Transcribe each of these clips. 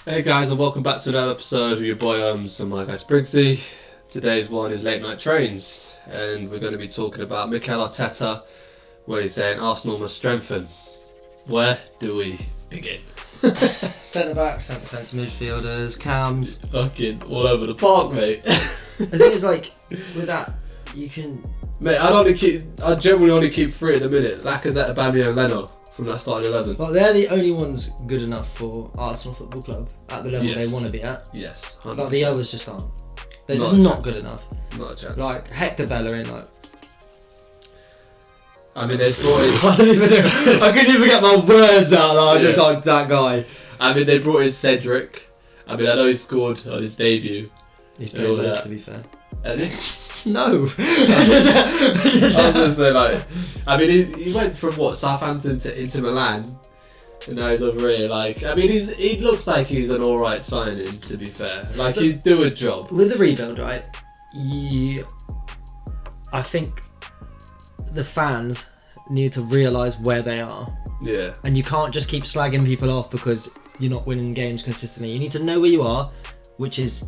Hey guys, and welcome back to another episode of your boy and my guy Sprigsy. Today's one is late night trains, and we're going to be talking about Mikel Arteta, where he's saying Arsenal must strengthen. Where do we begin? Centre backs, centre defensive midfielders, cams. Fucking all over the park, mate. The thing is, like, with that, you can. Mate, I generally only keep three at the minute. Lacazette, Aubameyang, and Leno from that starting 11. Well, they're the only ones good enough for Arsenal Football Club at the level they want to be at. Yes, 100%. Like the others just aren't. They're Not just a not chance. good enough. Not a chance. Like Hector Bellerin, like. I mean, they brought in. I couldn't even get my words out. Like, I just like that guy. I mean, they brought in Cedric. I mean, I know he scored on his debut. He's played loads, to be fair. No. I was gonna say, like, I mean, he went from what, Southampton to Inter Milan, and now he's over here. Like, I mean, he looks like he's an all right signing, to be fair. Like, he'd do a job. With the rebuild, right? I think the fans need to realise where they are. Yeah. And you can't just keep slagging people off because you're not winning games consistently. You need to know where you are, which is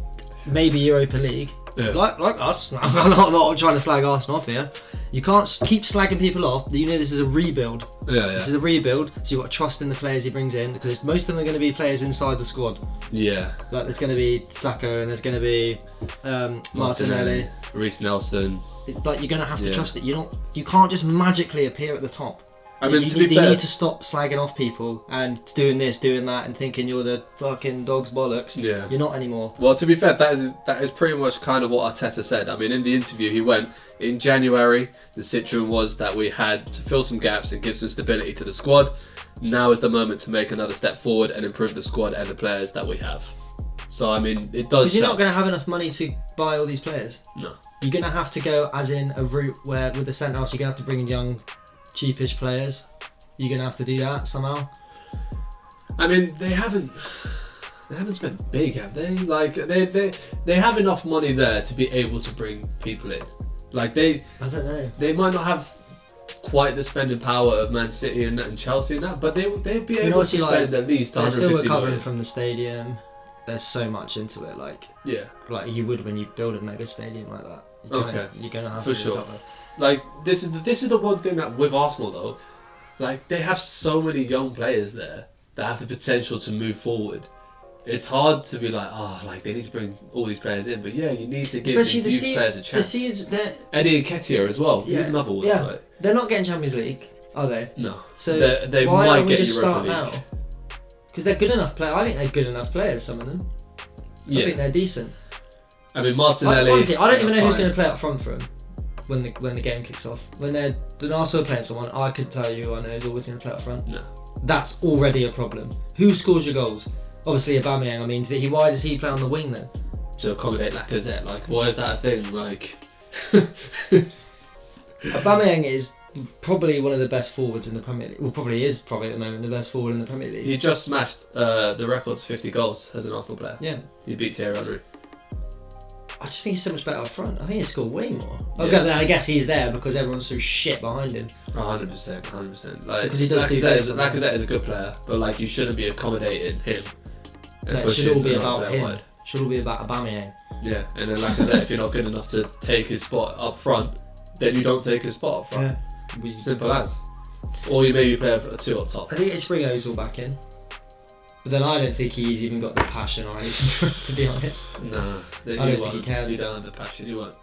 maybe Europa League. Yeah. Like us. I'm not trying to slag Arsenal off here. You can't keep slagging people off. You know this is a rebuild. Yeah. This is a rebuild, so you've got to trust in the players he brings in because most of them are going to be players inside the squad. Yeah. Like there's going to be Sacco and there's going to be Martinelli. Reece Nelson. It's like you're going to have to trust it. You can't just magically appear at the top. I mean, you need to stop slagging off people and doing this, doing that, and thinking you're the fucking dog's bollocks. Yeah. You're not anymore. Well, to be fair, that is pretty much kind of what Arteta said. I mean, in the interview, he went, in January, the situation was that we had to fill some gaps and give some stability to the squad. Now is the moment to make another step forward and improve the squad and the players that we have. So, I mean, it does. Because you're not going to have enough money to buy all these players. No. You're going to have to go as in a route where, with the centre halves, you're going to have to bring in young, cheapish players. You're going to have to do that somehow. I mean, they haven't spent big, have they? Like, they have enough money there to be able to bring people in. Like, I don't know. They might not have quite the spending power of Man City and Chelsea and that, but they'd be able to spend at least 150 they're still recovering million. from the stadium. There's so much into it, like you would when you build a mega stadium like that. You're gonna have to recover. Like this is the one thing that with Arsenal though, like they have so many young players there that have the potential to move forward. It's hard to be like, like they need to bring all these players in, but yeah, you need to give these youth players a chance. Eddie Nketiah as well. He's another one. Yeah, like. They're not getting Champions League, are they? No. So they why might don't we get just Europa start League. now? Because they're good enough players. I think they're good enough players. Some of them. I think they're decent. I mean, Martinelli. Honestly, I don't even know who's going to play up front for them when the game kicks off. When Arsenal are playing someone, I could tell you who I know is always going to play up front. No. That's already a problem. Who scores your goals? Obviously Aubameyang. I mean, why does he play on the wing then? To accommodate Lacazette. Like, why is that a thing? Like. Aubameyang is probably one of the best forwards in the Premier League. Well, probably at the moment the best forward in the Premier League. He just smashed the records 50 goals as an Arsenal player. Yeah. He beat Thierry Henry. I just think he's so much better up front. I think he'd score way more. Okay, then I guess he's there because everyone's so shit behind him. 100%. Like, because he does Lacazette is a good player, but like you shouldn't be accommodating him. It should all be about him. It should all be about Aubameyang. Yeah, and then Lacazette, if you're not good enough to take his spot up front, then you don't take his spot up front. Yeah. Simple as. Or you maybe play a two up top. I think it's bring Ozil back in. But then I don't think he's even got the passion or anything, to be honest. No. I don't think he cares. He don't have the passion, he won't.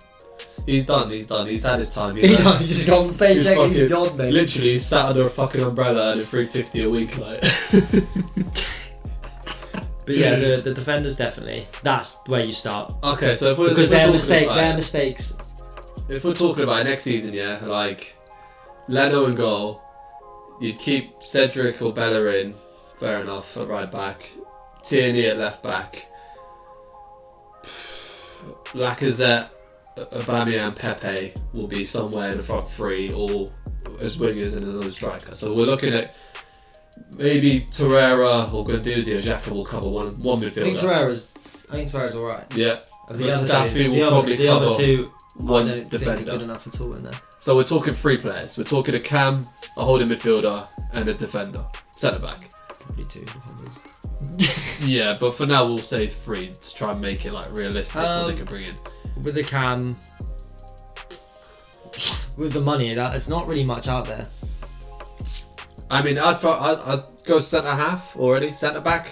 He's done. He's had his time. He's just gone paycheck, he's gone, mate. Literally, he's sat under a fucking umbrella earning $350 a week, like. But yeah, the defenders definitely. That's where you start. Okay, so because their mistakes. If we're talking about next season, like Leno in goal, you'd keep Cedric or Bellerin, fair enough, at right back. Tierney at left back. Lacazette, Aubameyang, Pepe will be somewhere in the front three, or as wingers and another striker. So we're looking at. Maybe Torreira or Guendouzi or Xhaka will cover one midfielder. I think Torreira's alright. Yeah. Mustafi will probably cover other two, one I don't defender. think are good enough at all in there. So we're talking three players. We're talking a cam, a holding midfielder, and a defender. Centre back. Probably two defenders. Yeah, but for now we'll say 3 to try and make it like realistic what they can bring in. With the cam, with the money, that there's not really much out there. I mean, I'd go centre half already, centre back,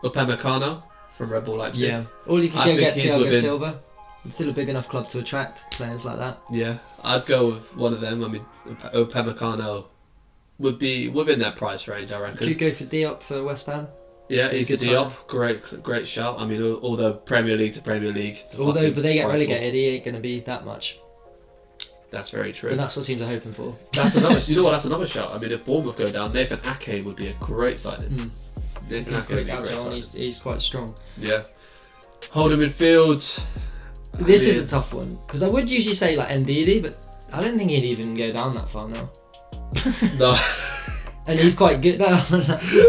Upamecano from Red Bull Leipzig. Yeah, or you could I go think get he's Thiago within- Silva. It's still a big enough club to attract players like that. Yeah, I'd go with one of them. I mean, Upamecano would be within that price range, I reckon. Could go for Diop for West Ham. Yeah, he's a good Diop. Great shout. I mean, although Premier League to Premier League. But they get relegated, he ain't going to be that much. That's very true. But that's what teams are hoping for. That's another. You know what? That's another shout. I mean, if Bournemouth go down, Nathan Ake would be a great signing. Nathan He's Ake would quite be a great agile and signing. he's quite strong. Yeah. Holding midfield. This is a tough one because I would usually say like Ndidi, but I don't think he'd even go down that far now. No. And he's quite good. No,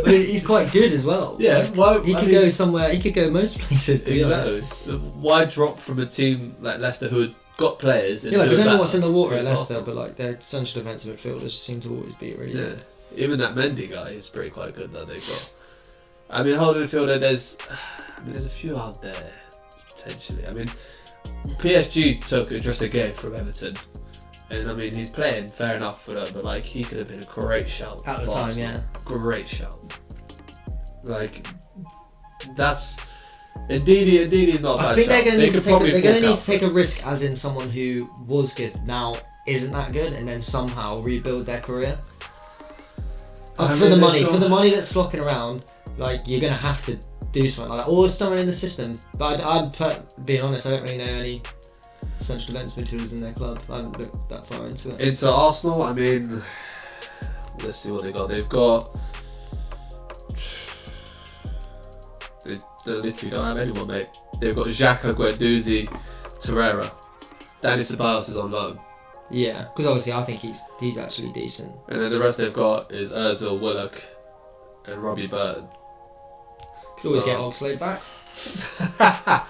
he's quite good as well. Yeah. Why? He could go somewhere. He could go most places. To be honest. Exactly. Why drop from a team like Leicester who had got players? Yeah, like, we don't know what's in the water at to Leicester, Arsenal? but like their central defensive midfielders seem to always be really Yeah. good. Even that Mendy guy is pretty quite good that they've got. I mean, holding midfielder, there's a few out there potentially. I mean, PSG took Idrissa Gueye from Everton, and I mean he's playing fair enough for them, but like he could have been a great shout At the for time, Arsenal. yeah. Great shout. Like that's Ndidi not a bad I think they're shout. going to They need to could take. probably They're going to fork need out to take a risk, as in someone who was good now isn't that good, and then somehow rebuild their career. I For mean, the they've money, got- for the money that's flocking around, like you're going to have to do something like that, or someone in the system. But being honest, I don't really know any central defence midfielders in their club. I haven't looked that far into it. Into Arsenal, I mean, let's see what they got. They've got. They literally don't have anyone, mate. They've got Xhaka, Guendouzi, Torreira. Danny Ceballos is on loan. Yeah, because obviously I think he's actually decent. And then the rest they've got is Ozil, Willock, and Robbie Burton. Could always So- get Oxlade back.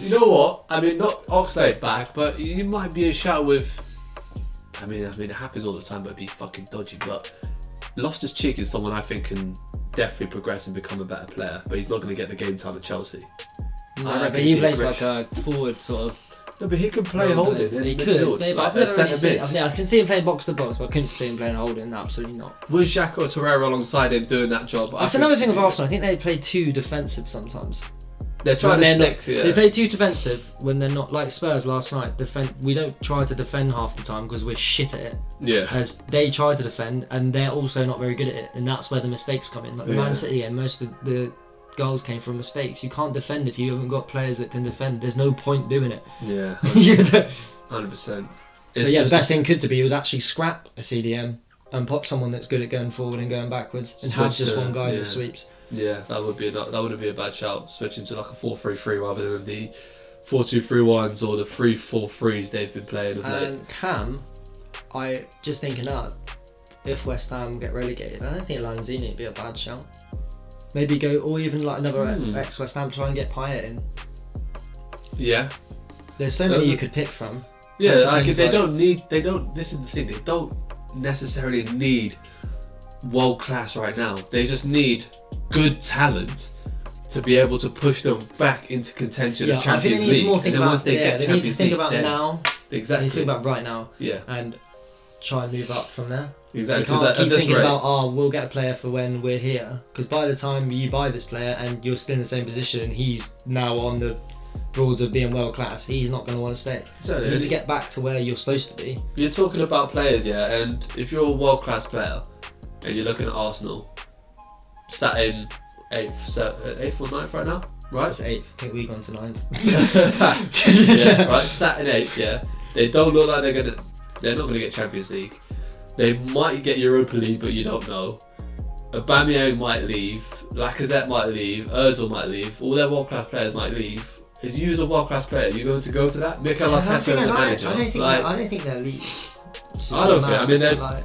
You know what? I mean, not Oxlade back, but you might be a shout with. I mean, it happens all the time, but it'd be fucking dodgy. But Loftus-Cheek is someone I think can definitely progress and become a better player, but he's not going to get the game time at Chelsea. No, reckon but he he'd be plays great. like a forward sort of. No, but he can play role holding. player. He in could. midfield, Maybe, like I've a never really centre seen. mid. Yeah, I can see him playing box to box, but I couldn't see him playing holding. Absolutely not. With Xhaka or Torreira alongside him doing that job. That's another thing with Arsenal. I think they play too defensive sometimes. They're trying When to they're stick. not- They play too defensive when they're not, like Spurs last night. We don't try to defend half the time because we're shit at it. Yeah. As they try to defend, and they're also not very good at it, and that's where the mistakes come in. Like the Yeah. Man City game, most of the goals came from mistakes. You can't defend if you haven't got players that can defend. There's no point doing it. Yeah. So 100%. yeah, the best thing could to be was actually scrap a CDM and pop someone that's good at going forward and going backwards, and have Switch just to- one guy yeah. that sweeps. Yeah, that wouldn't be a bad shout. Switching to like a 4-3-3 rather than the 4-2-3-1s or the 3-4-3s they've been playing of late. And Cam, I just thinking out, if West Ham get relegated, I don't think Lanzini would be a bad shout. Maybe go, or even like another ex-West Ham, try and get Payet in. Yeah. There's so many you could pick from. Yeah, It like depends, they don't, this is the thing, they don't necessarily need world class right now. They just need good talent to be able to push them back into contention Yeah, of I Champions think they need to League. more think and then about. once they Yeah, get they need Champions to think League, about then- now. They need Exactly. to think about right now Yeah, and try and move up from there. exactly. You 'Cause can't at keep this thinking rate- about, oh, we'll get a player for when we're here. Because by the time you buy this player and you're still in the same position and he's now on the boards of being world class, he's not going to want to stay. So, You need to get back to where you're supposed to be. You're talking about players, yeah, and if you're a world class player and you're looking at Arsenal, sat in 8th or 9th right now, right? It's 8th. I think we've gone to 9th. Yeah, right, sat in 8th, yeah. They don't look like they're not gonna get Champions League. They might get Europa League, but you don't know. Aubameyang might leave, Lacazette might leave, Ozil might leave, all their world class players might leave. Is you as a world class player, you're going to go to that? Mikel Arteta as a manager. I don't think they'll leave. I don't think. I mean, they're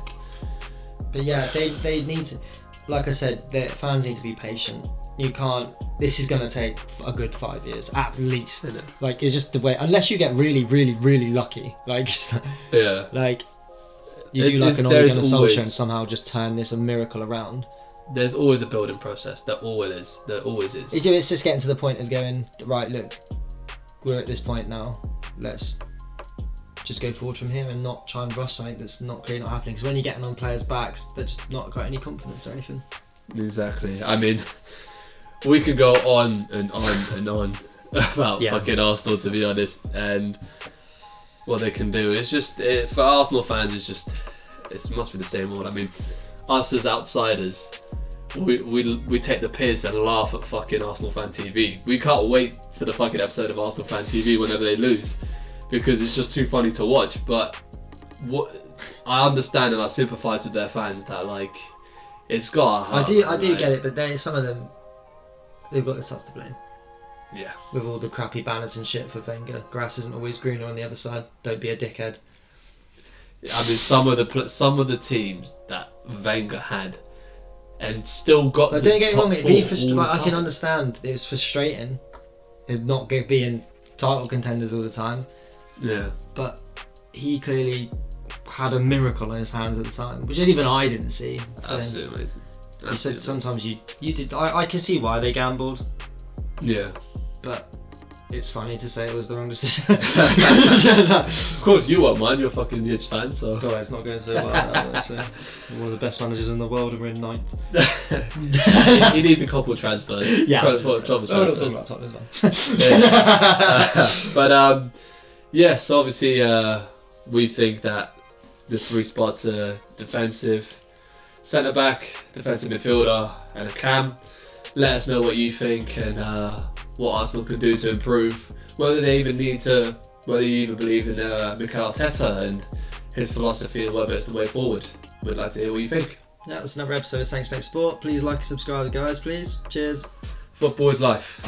but yeah, they need to. Like I said, their fans need to be patient. You can't. This is going to take a good 5 years at least. Isn't it? Like it's just the way. Unless you get really, really, really lucky. Like, Yeah. like you do like an Ole there is Gunnar always- Solskjaer and somehow just turn this a miracle around. there's always a building process. There always is. It's just getting to the point of going, right, look, we're at this point now. Let's just go forward from here and not try and rush something that's not clearly not happening. Because when you're getting on players' backs, they're just not got any confidence or anything. Exactly. I mean, we could go on and on and on about fucking Arsenal, to be honest, and what they can do. It's just for Arsenal fans, it must be the same old. I mean, us as outsiders, we take the piss and laugh at fucking Arsenal Fan TV. We can't wait for the fucking episode of Arsenal Fan TV whenever they lose, because it's just too funny to watch. But what I understand and I sympathise with their fans that like it's got. I do get it, but some of them, they've got themselves to blame. Yeah. With all the crappy banners and shit for Wenger. Grass isn't always greener on the other side. Don't be a dickhead. I mean, some of the teams that Wenger had, and still got. But don't get me wrong. It'd be frustrating. Like, I can understand it's frustrating, it not being title contenders all the time. Yeah. But he clearly had a miracle on his hands at the time, which even I didn't see. So Absolutely amazing. you said sometimes you did. I can see why they gambled. Yeah. But it's funny to say it was the wrong decision. Of course you won't mind, you're a fucking Leeds fan, so. Oh, it's not going so well. That's one of the best managers in the world, and we're in ninth. He needs a couple transfers. Yeah, transfers. about Tottenham as well. But so obviously we think that the 3 spots are defensive, centre back, defensive midfielder, and a cam. Let us know what you think and what Arsenal can do to improve. Whether you even believe in Mikel Arteta and his philosophy and whether it's the way forward. We'd like to hear what you think. Yeah, that's another episode of Thanks Next Sport. Please like and subscribe, guys, please. Cheers. Football is life.